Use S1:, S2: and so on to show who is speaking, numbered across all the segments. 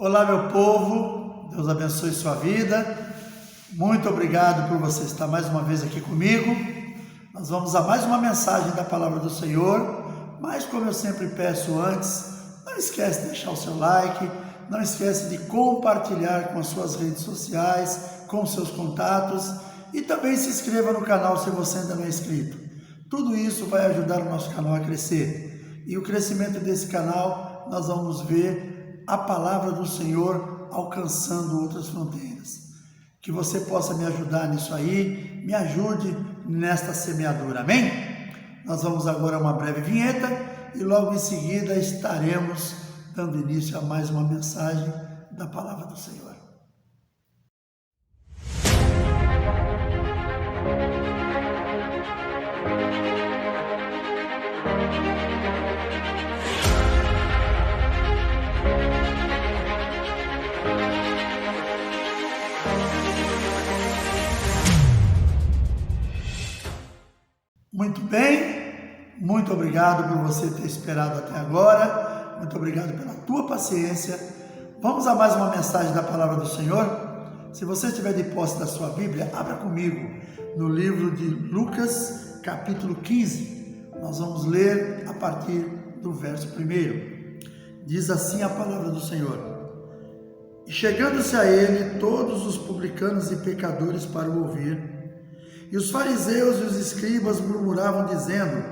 S1: Olá, meu povo, Deus abençoe sua vida. Muito obrigado por você estar mais uma vez aqui comigo. Nós vamos a mais uma mensagem da palavra do Senhor, mas como eu sempre peço antes, não esquece de deixar o seu like, não esquece de compartilhar com as suas redes sociais, com seus contatos e também se inscreva no canal se você ainda não é inscrito. Tudo isso vai ajudar o nosso canal a crescer e o crescimento desse canal nós vamos ver a palavra do Senhor alcançando outras fronteiras. Que você possa me ajudar nisso aí, me ajude nesta semeadura, amém? Nós vamos agora a uma breve vinheta e logo em seguida estaremos dando início a mais uma mensagem da palavra do Senhor. Muito bem, muito obrigado por você ter esperado até agora, muito obrigado pela tua paciência. Vamos a mais uma mensagem da palavra do Senhor? Se você estiver de posse da sua Bíblia, abra comigo no livro de Lucas, capítulo 15. Nós vamos ler a partir do verso 1. Diz assim a palavra do Senhor: E chegando-se a ele todos os publicanos e pecadores para o ouvir, e os fariseus e os escribas murmuravam, dizendo: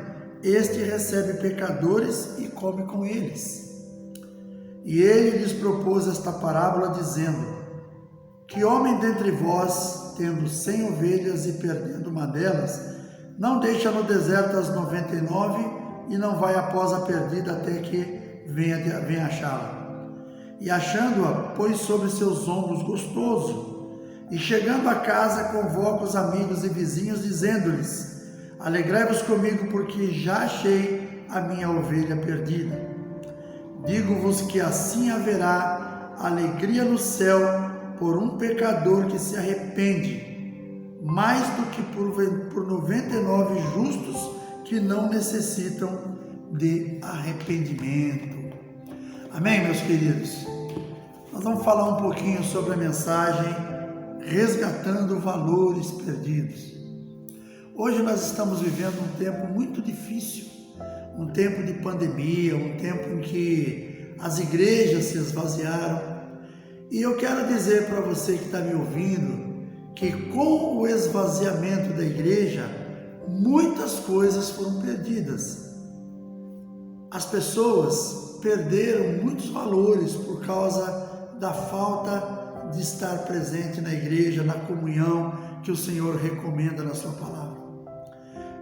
S1: Este recebe pecadores e come com eles. E ele lhes propôs esta parábola, dizendo: Que homem dentre vós, tendo 100 ovelhas e perdendo uma delas, não deixa no deserto as 99 e não vai após a perdida até que venha achá-la? E achando-a, pôs sobre seus ombros gostoso. E chegando a casa, convoca os amigos e vizinhos, dizendo-lhes: Alegrai-vos comigo, porque já achei a minha ovelha perdida. Digo-vos que assim haverá alegria no céu por um pecador que se arrepende, mais do que por 99 justos que não necessitam de arrependimento. Amém, meus queridos? Nós vamos falar um pouquinho sobre a mensagem resgatando valores perdidos. Hoje nós estamos vivendo um tempo muito difícil, um tempo de pandemia, um tempo em que as igrejas se esvaziaram. E eu quero dizer para você que está me ouvindo, que com o esvaziamento da igreja, muitas coisas foram perdidas. As pessoas perderam muitos valores por causa da falta de estar presente na igreja, na comunhão que o Senhor recomenda na sua palavra.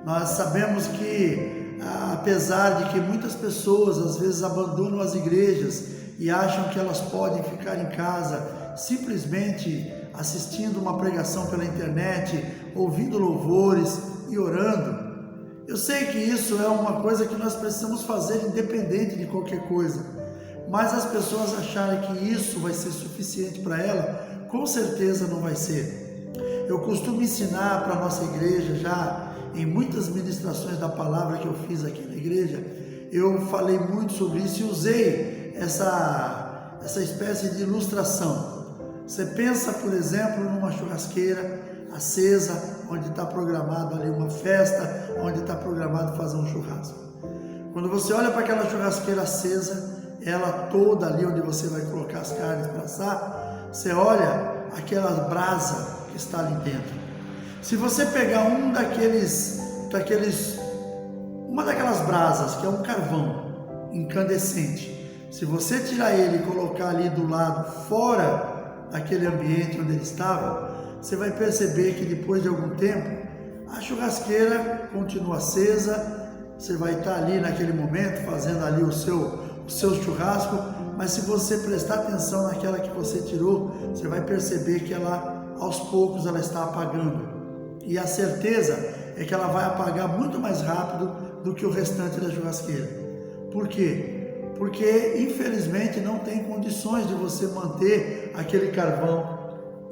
S1: Nós sabemos que, apesar de que muitas pessoas às vezes abandonam as igrejas e acham que elas podem ficar em casa simplesmente assistindo uma pregação pela internet, ouvindo louvores e orando, eu sei que isso é uma coisa que nós precisamos fazer independente de qualquer coisa. Mas as pessoas acharem que isso vai ser suficiente para ela, com certeza não vai ser. Eu costumo ensinar para a nossa igreja, já em muitas ministrações da palavra que eu fiz aqui na igreja, eu falei muito sobre isso e usei essa espécie de ilustração. Você pensa, por exemplo, numa churrasqueira acesa, onde está programado ali uma festa, onde está programado fazer um churrasco. Quando você olha para aquela churrasqueira acesa, ela toda ali onde você vai colocar as carnes para assar, você olha aquela brasa que está ali dentro. Se você pegar uma daquelas brasas, que é um carvão incandescente, se você tirar ele e colocar ali do lado, fora daquele ambiente onde ele estava, você vai perceber que depois de algum tempo, a churrasqueira continua acesa, você vai estar ali naquele momento fazendo ali o seu churrasco, mas se você prestar atenção naquela que você tirou, você vai perceber que ela, aos poucos, ela está apagando. E a certeza é que ela vai apagar muito mais rápido do que o restante da churrasqueira. Por quê? Porque, infelizmente, não tem condições de você manter aquele carvão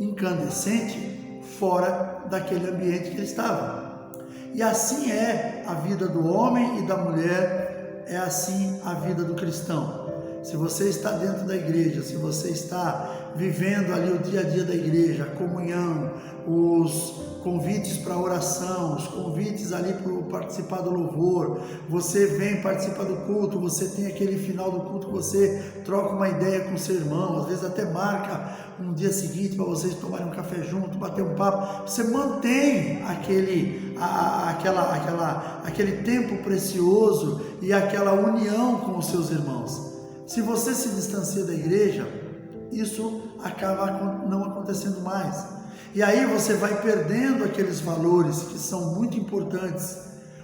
S1: incandescente fora daquele ambiente que ele estava. E assim é a vida do homem e da mulher, é assim a vida do cristão. se você está dentro da igreja, se você está vivendo ali o dia a dia da igreja, a comunhão, os convites para oração, os convites ali para participar do louvor, você vem participar do culto, você tem aquele final do culto que você troca uma ideia com o seu irmão, às vezes até marca um dia seguinte para vocês tomarem um café junto, bater um papo, você mantém aquele tempo precioso e aquela união com os seus irmãos. Se você se distancia da igreja, isso acaba não acontecendo mais. E aí você vai perdendo aqueles valores que são muito importantes.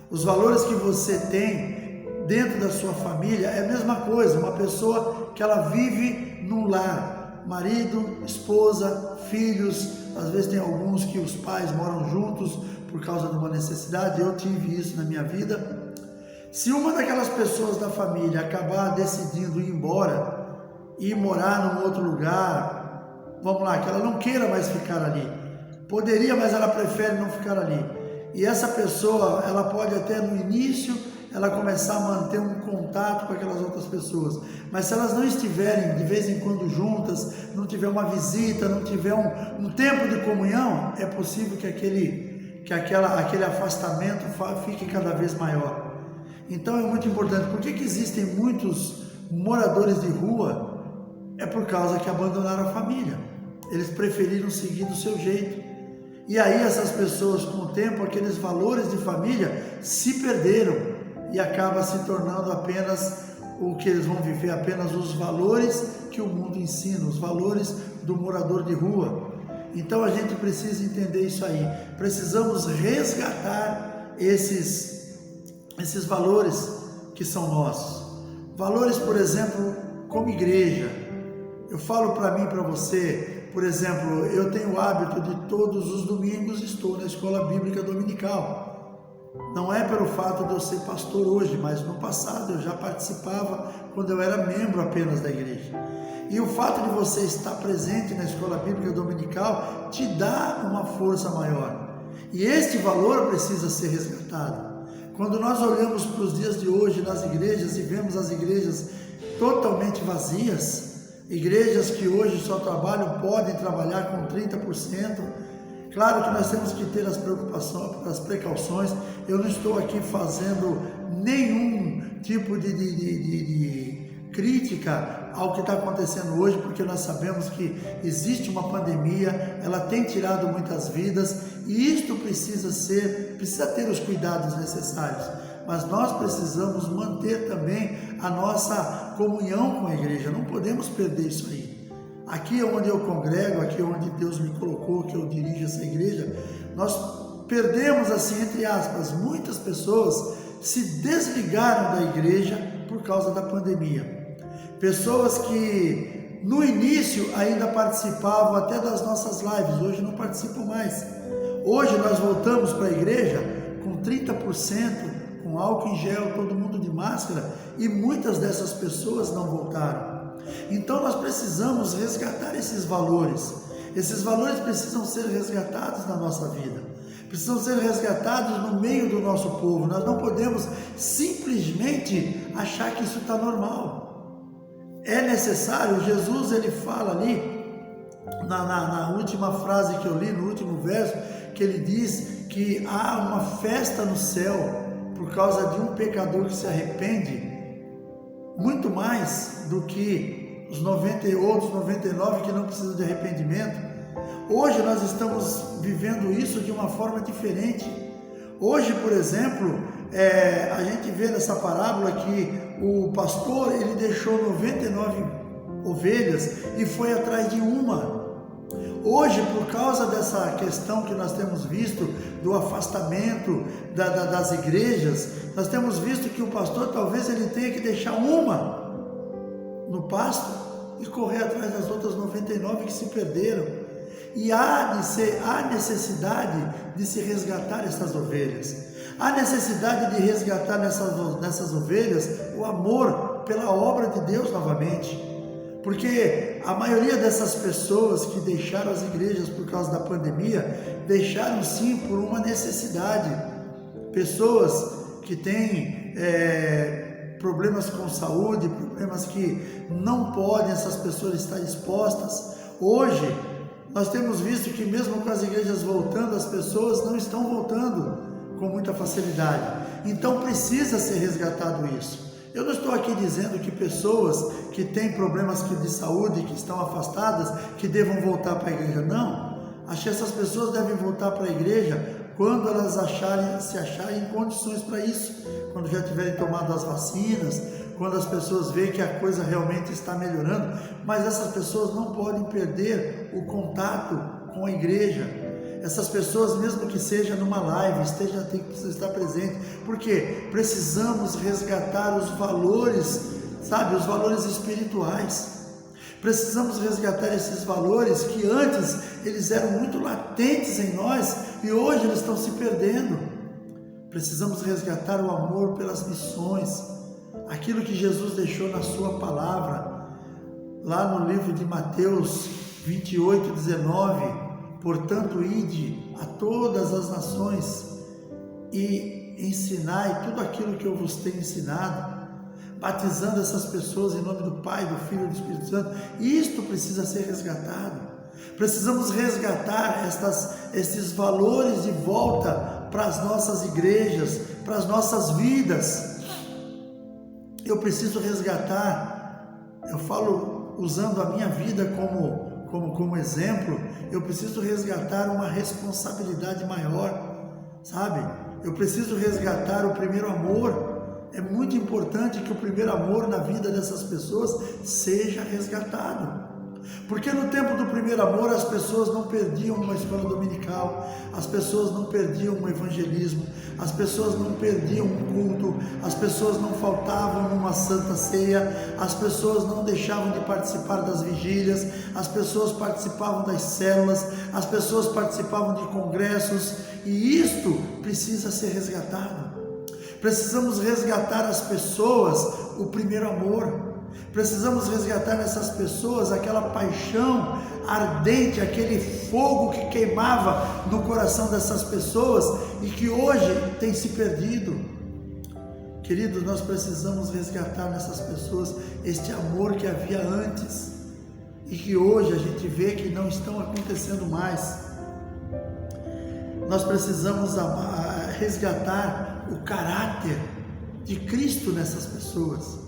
S1: Os valores que você tem dentro da sua família é a mesma coisa. Uma pessoa que ela vive num lar, marido, esposa, filhos. Às vezes tem alguns que os pais moram juntos por causa de uma necessidade. Eu tive isso na minha vida. Se uma daquelas pessoas da família acabar decidindo ir embora e morar num outro lugar, vamos lá, que ela não queira mais ficar ali, poderia, mas ela prefere não ficar ali. E essa pessoa, ela pode até no início, ela começar a manter um contato com aquelas outras pessoas, mas se elas não estiverem de vez em quando juntas, não tiver uma visita, não tiver um tempo de comunhão, é possível que aquele afastamento fique cada vez maior. Então é muito importante. Por que existem muitos moradores de rua? É por causa que abandonaram a família. Eles preferiram seguir do seu jeito. E aí essas pessoas, com o tempo, aqueles valores de família se perderam e acaba se tornando apenas o que eles vão viver, apenas os valores que o mundo ensina, os valores do morador de rua. Então a gente precisa entender isso aí. Precisamos resgatar esses valores que são nossos. Valores, por exemplo, como igreja. Eu falo para mim, para você, por exemplo, eu tenho o hábito de todos os domingos estou na escola bíblica dominical. Não é pelo fato de eu ser pastor hoje, mas no passado eu já participava quando eu era membro apenas da igreja. E o fato de você estar presente na escola bíblica dominical te dá uma força maior. E este valor precisa ser resgatado. Quando nós olhamos para os dias de hoje nas igrejas e vemos as igrejas totalmente vazias, igrejas que hoje só podem trabalhar com 30%, claro que nós temos que ter as precauções. Eu não estou aqui fazendo nenhum tipo de crítica ao que está acontecendo hoje, porque nós sabemos que existe uma pandemia, ela tem tirado muitas vidas e isto precisa ter os cuidados necessários, mas nós precisamos manter também a nossa comunhão com a igreja, não podemos perder isso aí. Aqui é onde eu congrego, aqui é onde Deus me colocou, que eu dirijo essa igreja, nós perdemos, assim, entre aspas, muitas pessoas se desligaram da igreja por causa da pandemia. Pessoas que no início ainda participavam até das nossas lives, hoje não participam mais. Hoje nós voltamos para a igreja com 30%, com álcool em gel, todo mundo de máscara, e muitas dessas pessoas não voltaram. Então nós precisamos resgatar esses valores. Esses valores precisam ser resgatados na nossa vida. Precisam ser resgatados no meio do nosso povo. Nós não podemos simplesmente achar que isso está normal. É necessário, Jesus ele fala ali, na última frase que eu li, no último verso, que ele diz que há uma festa no céu por causa de um pecador que se arrepende, muito mais do que os 99 que não precisam de arrependimento. Hoje nós estamos vivendo isso de uma forma diferente. Hoje, por exemplo, a gente vê nessa parábola que o pastor ele deixou 99 ovelhas e foi atrás de uma. Hoje, por causa dessa questão que nós temos visto do afastamento das igrejas, nós temos visto que o pastor talvez ele tenha que deixar uma no pasto e correr atrás das outras 99 que se perderam. E há necessidade de se resgatar essas ovelhas. Há necessidade de resgatar nessas ovelhas o amor pela obra de Deus novamente. Porque a maioria dessas pessoas que deixaram as igrejas por causa da pandemia, deixaram sim por uma necessidade. Pessoas que têm problemas com saúde, problemas que não podem essas pessoas estar expostas. Hoje, nós temos visto que mesmo com as igrejas voltando, as pessoas não estão voltando com muita facilidade. Então precisa ser resgatado isso. Eu não estou aqui dizendo que pessoas que têm problemas de saúde, que estão afastadas, que devam voltar para a igreja. Não. Acho que essas pessoas devem voltar para a igreja quando elas se acharem em condições para isso, quando já tiverem tomado as vacinas, quando as pessoas veem que a coisa realmente está melhorando. Mas essas pessoas não podem perder o contato com a igreja. Essas pessoas, mesmo que seja numa live, tem que estar presente, porque precisamos resgatar os valores, sabe, os valores espirituais. Precisamos resgatar esses valores que antes eles eram muito latentes em nós e hoje eles estão se perdendo. Precisamos resgatar o amor pelas missões, aquilo que Jesus deixou na sua palavra, lá no livro de Mateus 28, 19, portanto, ide a todas as nações e ensinai tudo aquilo que eu vos tenho ensinado, batizando essas pessoas em nome do Pai, do Filho e do Espírito Santo. Isto precisa ser resgatado. Precisamos resgatar esses valores de volta para as nossas igrejas, para as nossas vidas. Eu preciso resgatar, eu falo usando a minha vida como exemplo, eu preciso resgatar uma responsabilidade maior, sabe? Eu preciso resgatar o primeiro amor. É muito importante que o primeiro amor na vida dessas pessoas seja resgatado. Porque no tempo do primeiro amor as pessoas não perdiam uma escola dominical, as pessoas não perdiam um evangelismo, as pessoas não perdiam um culto, as pessoas não faltavam numa santa ceia, as pessoas não deixavam de participar das vigílias, as pessoas participavam das células, as pessoas participavam de congressos, e isto precisa ser resgatado. Precisamos resgatar as pessoas o primeiro amor. Precisamos resgatar nessas pessoas aquela paixão ardente, aquele fogo que queimava no coração dessas pessoas e que hoje tem se perdido. Queridos, nós precisamos resgatar nessas pessoas este amor que havia antes e que hoje a gente vê que não estão acontecendo mais. Nós precisamos resgatar o caráter de Cristo nessas pessoas.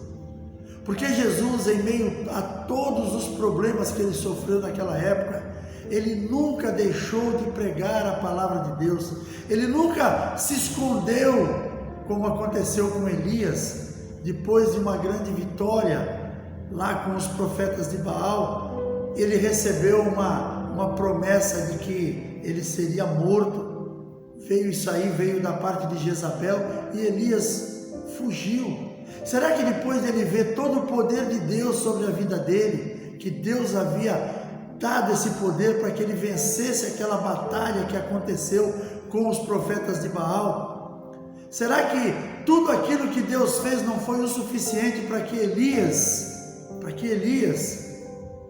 S1: Porque Jesus, em meio a todos os problemas que ele sofreu naquela época, ele nunca deixou de pregar a palavra de Deus. Ele nunca se escondeu, como aconteceu com Elias, depois de uma grande vitória lá com os profetas de Baal. Ele recebeu uma promessa de que ele seria morto. Veio da parte de Jezabel e Elias fugiu. Será que depois dele ver todo o poder de Deus sobre a vida dele, que Deus havia dado esse poder para que ele vencesse aquela batalha que aconteceu com os profetas de Baal, será que tudo aquilo que Deus fez não foi o suficiente para que Elias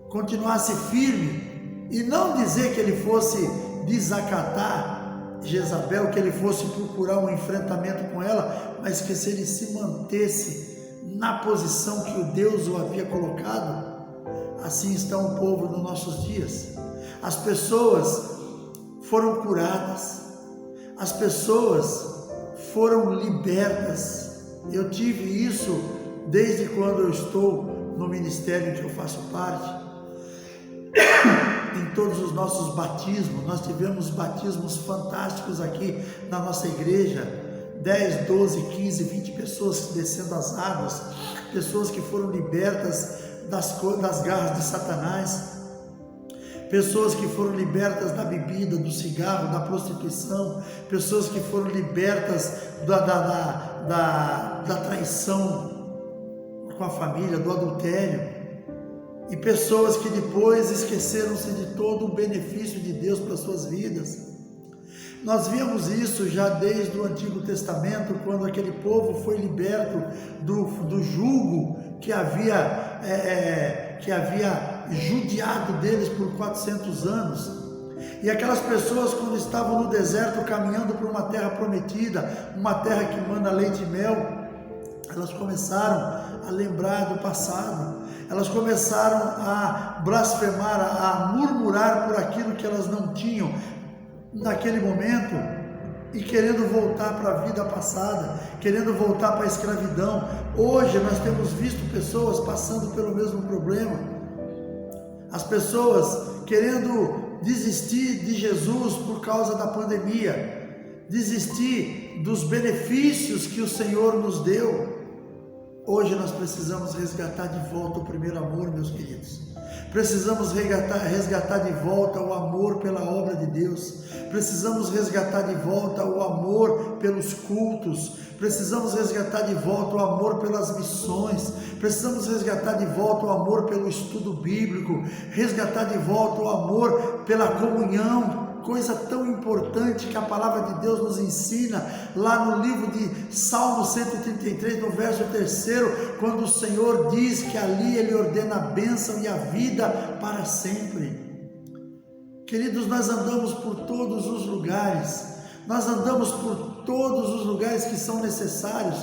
S1: continuasse firme e não dizer que ele fosse desacatar Jezabel, que ele fosse procurar um enfrentamento com ela, mas que se ele se mantesse na posição que o Deus o havia colocado? Assim está o povo nos nossos dias. As pessoas foram curadas, as pessoas foram libertas. Eu tive isso desde quando eu estou no ministério que eu faço parte. Em todos os nossos batismos, nós tivemos batismos fantásticos aqui na nossa igreja, 10, 12, 15, 20 pessoas descendo as águas, pessoas que foram libertas das garras de Satanás, pessoas que foram libertas da bebida, do cigarro, da prostituição, pessoas que foram libertas da traição com a família, do adultério. E pessoas que depois esqueceram-se de todo o benefício de Deus para suas vidas. Nós vimos isso já desde o Antigo Testamento, quando aquele povo foi liberto do jugo que havia judiado deles por 400 anos. E aquelas pessoas, quando estavam no deserto caminhando por uma terra prometida, uma terra que manda leite e mel, elas começaram a lembrar do passado, elas começaram a blasfemar, a murmurar por aquilo que elas não tinham naquele momento e querendo voltar para a vida passada, querendo voltar para a escravidão. Hoje nós temos visto pessoas passando pelo mesmo problema, as pessoas querendo desistir de Jesus por causa da pandemia, desistir dos benefícios que o Senhor nos deu. Hoje nós precisamos resgatar de volta o primeiro amor, meus queridos. Precisamos resgatar de volta o amor pela obra de Deus. Precisamos resgatar de volta o amor pelos cultos. Precisamos resgatar de volta o amor pelas missões. Precisamos resgatar de volta o amor pelo estudo bíblico. Resgatar de volta o amor pela comunhão. Coisa tão importante que a palavra de Deus nos ensina lá no livro de Salmo 133, no verso 3, quando o Senhor diz que ali Ele ordena a bênção e a vida para sempre. Queridos, nós andamos por todos os lugares, nós andamos por todos os lugares que são necessários,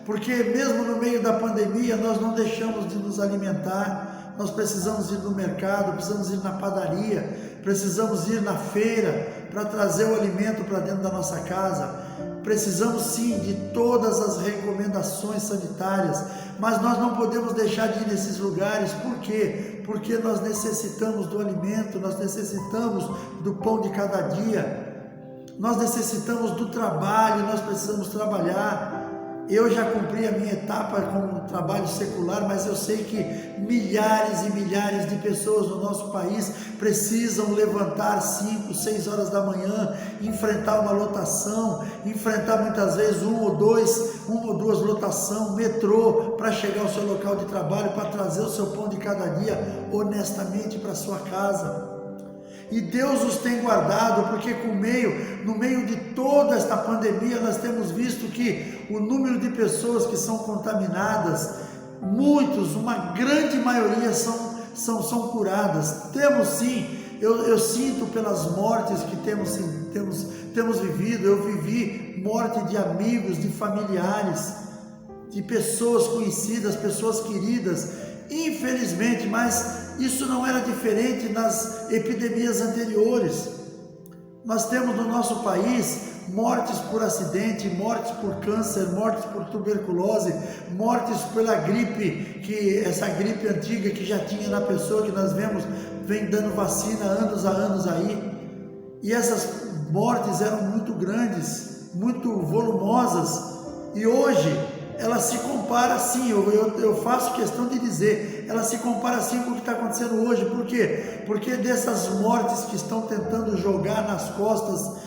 S1: porque mesmo no meio da pandemia nós não deixamos de nos alimentar. Nós precisamos ir no mercado, precisamos ir na padaria, precisamos ir na feira para trazer o alimento para dentro da nossa casa. Precisamos sim de todas as recomendações sanitárias, mas nós não podemos deixar de ir nesses lugares. Por quê? Porque nós necessitamos do alimento, nós necessitamos do pão de cada dia, nós necessitamos do trabalho, nós precisamos trabalhar. Eu já cumpri a minha etapa com o trabalho secular, mas eu sei que milhares e milhares de pessoas no nosso país precisam levantar 5, 6 horas da manhã, enfrentar uma lotação, enfrentar muitas vezes uma ou duas lotações, metrô, para chegar ao seu local de trabalho, para trazer o seu pão de cada dia honestamente para a sua casa. E Deus os tem guardado, porque no meio de toda esta pandemia, nós temos visto que o número de pessoas que são contaminadas, uma grande maioria são curadas. Temos sim, eu sinto pelas mortes que temos vivido. Eu vivi morte de amigos, de familiares, de pessoas conhecidas, pessoas queridas, infelizmente, mas isso não era diferente nas epidemias anteriores. Nós temos no nosso país mortes por acidente, mortes por câncer, mortes por tuberculose, mortes pela gripe, essa gripe antiga que já tinha na pessoa, que nós vem dando vacina anos a anos aí. E essas mortes eram muito grandes, muito volumosas, e hoje ela se compara sim, eu faço questão de dizer, ela se compara sim com o que está acontecendo hoje. Por quê? Porque dessas mortes que estão tentando jogar nas costas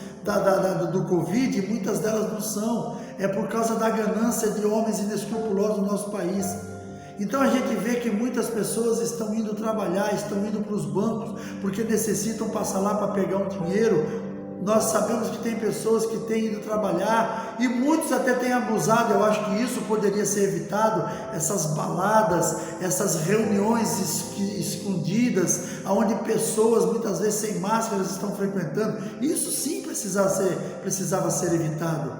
S1: do Covid, muitas delas não são, é por causa da ganância de homens inescrupulosos no nosso país. Então a gente vê que muitas pessoas estão indo trabalhar, estão indo para os bancos, porque necessitam passar lá para pegar um dinheiro. Nós sabemos que tem pessoas que têm ido trabalhar e muitos até têm abusado. Eu acho que isso poderia ser evitado, essas baladas, essas reuniões escondidas, onde pessoas muitas vezes sem máscaras estão frequentando. Isso sim precisava ser evitado.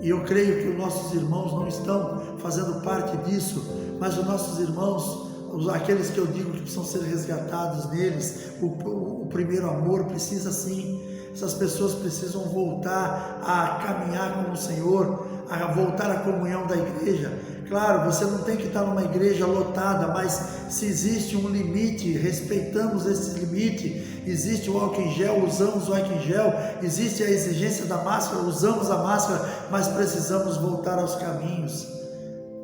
S1: E eu creio que os nossos irmãos não estão fazendo parte disso, mas os nossos irmãos, aqueles que eu digo que precisam ser resgatados neles, o primeiro amor precisa sim. Essas pessoas precisam voltar a caminhar com o Senhor, a voltar à comunhão da igreja. Claro, você não tem que estar numa igreja lotada, mas se existe um limite, respeitamos esse limite. Existe o álcool em gel, usamos o álcool em gel. Existe a exigência da máscara, usamos a máscara, mas precisamos voltar aos caminhos.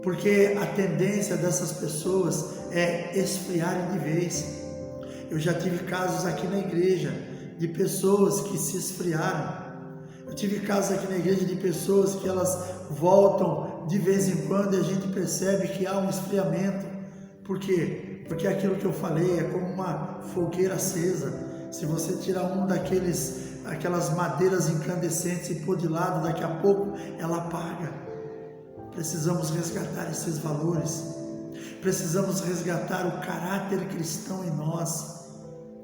S1: Porque a tendência dessas pessoas é esfriarem de vez. Eu já tive casos aqui na igreja de pessoas que se esfriaram. Eu tive casos aqui na igreja de pessoas que elas voltam de vez em quando e a gente percebe que há um esfriamento. Por quê? Porque aquilo que eu falei é como uma fogueira acesa. Se você tirar aquelas madeiras incandescentes e pôr de lado, daqui a pouco ela apaga. Precisamos resgatar esses valores. Precisamos resgatar o caráter cristão em nós.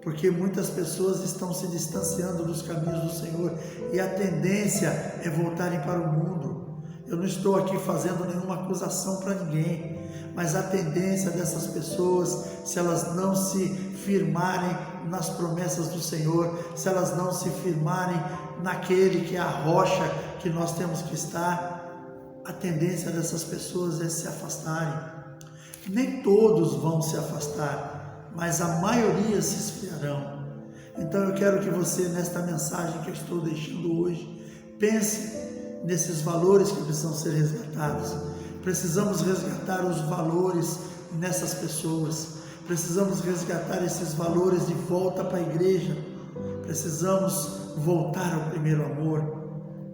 S1: Porque muitas pessoas estão se distanciando dos caminhos do Senhor e a tendência é voltarem para o mundo, Eu não estou aqui fazendo nenhuma acusação para ninguém, mas a tendência dessas pessoas, se elas não se firmarem nas promessas do Senhor, se elas não se firmarem naquele que é a rocha que nós temos que estar, a tendência dessas pessoas é se afastarem. Nem todos vão se afastar, mas a maioria se esfriarão. Então eu quero que você, nesta mensagem que eu estou deixando hoje, pense nesses valores que precisam ser resgatados. Precisamos resgatar os valores nessas pessoas. Precisamos resgatar esses valores de volta para a igreja. Precisamos voltar ao primeiro amor.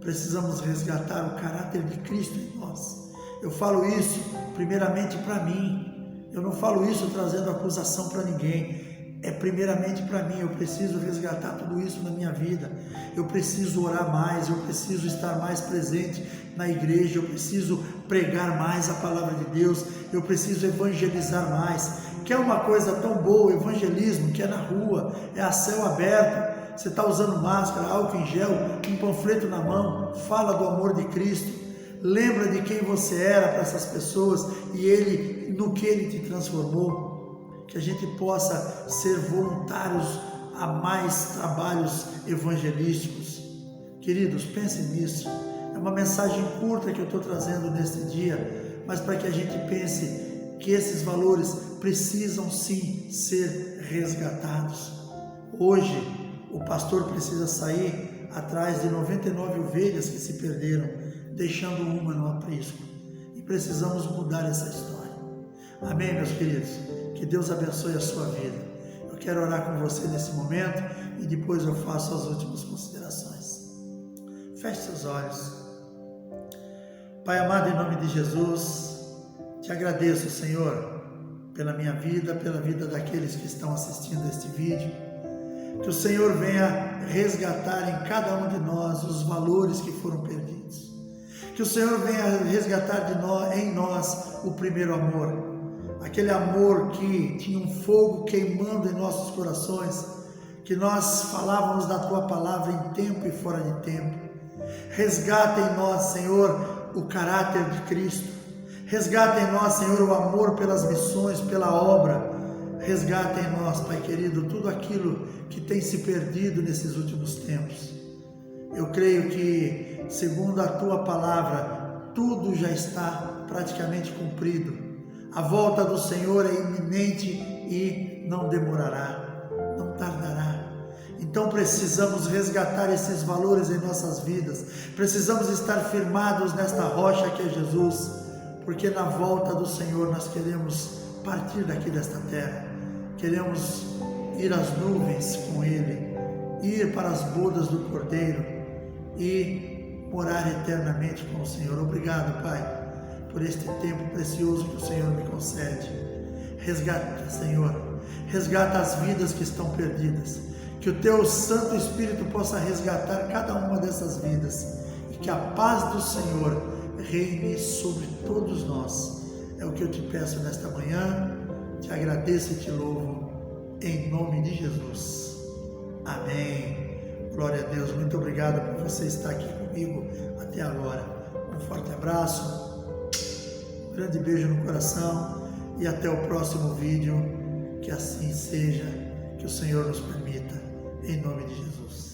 S1: Precisamos resgatar o caráter de Cristo em nós. Eu falo isso primeiramente para mim. Eu não falo isso trazendo acusação para ninguém. É primeiramente para mim. Eu preciso resgatar tudo isso na minha vida. Eu preciso orar mais, eu preciso estar mais presente na igreja, eu preciso pregar mais a palavra de Deus, eu preciso evangelizar mais. Que é uma coisa tão boa, o evangelismo, que é na rua, é a céu aberto. Você está usando máscara, álcool em gel, um panfleto na mão, fala do amor de Cristo, lembra de quem você era para essas pessoas e no que Ele te transformou. Que a gente possa ser voluntários a mais trabalhos evangelísticos. Queridos, pensem nisso. É uma mensagem curta que eu estou trazendo neste dia, mas para que a gente pense que esses valores precisam sim ser resgatados. Hoje, o pastor precisa sair atrás de 99 ovelhas que se perderam, deixando uma no aprisco. E precisamos mudar essa história. Amém, meus queridos? Que Deus abençoe a sua vida. Eu quero orar com você nesse momento e depois eu faço as últimas considerações. Feche seus olhos. Pai amado, em nome de Jesus, te agradeço, Senhor, pela minha vida, pela vida daqueles que estão assistindo este vídeo. Que o Senhor venha resgatar em cada um de nós os valores que foram perdidos. Que o Senhor venha resgatar em nós o primeiro amor. Aquele amor que tinha um fogo queimando em nossos corações, que nós falávamos da Tua palavra em tempo e fora de tempo. Resgata em nós, Senhor, o caráter de Cristo. Resgata em nós, Senhor, o amor pelas missões, pela obra. Resgata em nós, Pai querido, tudo aquilo que tem se perdido nesses últimos tempos. Eu creio que, segundo a Tua palavra, tudo já está praticamente cumprido. A volta do Senhor é iminente e não demorará, não tardará. Então precisamos resgatar esses valores em nossas vidas. Precisamos estar firmados nesta rocha que é Jesus, porque na volta do Senhor nós queremos partir daqui desta terra. Queremos ir às nuvens com Ele, ir para as bodas do Cordeiro e morar eternamente com o Senhor. Obrigado, Pai, por este tempo precioso que o Senhor me concede. Resgata, Senhor, resgata as vidas que estão perdidas, que o Teu Santo Espírito possa resgatar cada uma dessas vidas, e que a paz do Senhor reine sobre todos nós. É o que eu te peço nesta manhã, te agradeço e te louvo, em nome de Jesus. Amém. Glória a Deus, muito obrigado por você estar aqui comigo até agora. Um forte abraço, grande beijo no coração e até o próximo vídeo. Que assim seja, que o Senhor nos permita, em nome de Jesus.